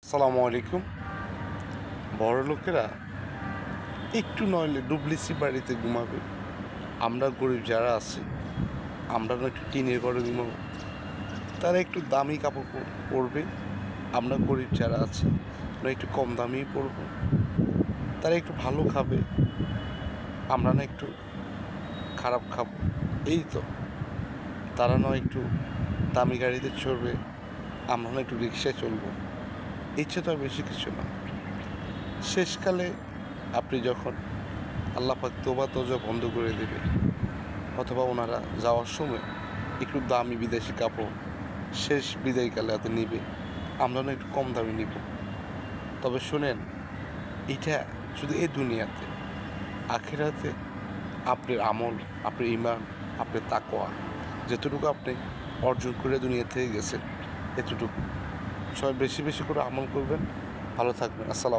আসসালামু আলাইকুম। বড়লোকেরা একটু নইলে ডুপ্লিসি বাড়িতে ঘুমাবে। আমরা গরিব যারা আছি, আমরা না একটু টিনের ঘরে ঘুমাবো। তারা একটু দামি কাপড় পরবে। আমরা গরিব যারা আছি, না একটু কম দামিই পরবো। তারা একটু ভালো খাবে, আমরা না একটু খারাপ খাবো। এই তো। তারা নয় একটু দামি গাড়িতে চড়বে, আমরা না একটু রিক্সায় চলবো। ইচ্ছে তো আর বেশি কিছু না। শেষকালে আপনি যখন আল্লাহ পাক তোবা তোজা বন্ধ করে দেবে, অথবা ওনারা যাওয়ার সময় একটু দামি বিদেশি কাপড় শেষ বিদায়কালে হাতে নিবে, আমরা না একটু কম দামি নিব। তবে শোনেন, এটা শুধু এই দুনিয়াতে, আখিরাতে আপনার আমল, আপনার ইমান, আপনার তাকওয়া যেতটুকু আপনি অর্জন করে দুনিয়া থেকে গেছেন, এতটুকু সবাই বেশি বেশি করে আমল করবেন। ভালো থাকবেন। আসসালাম।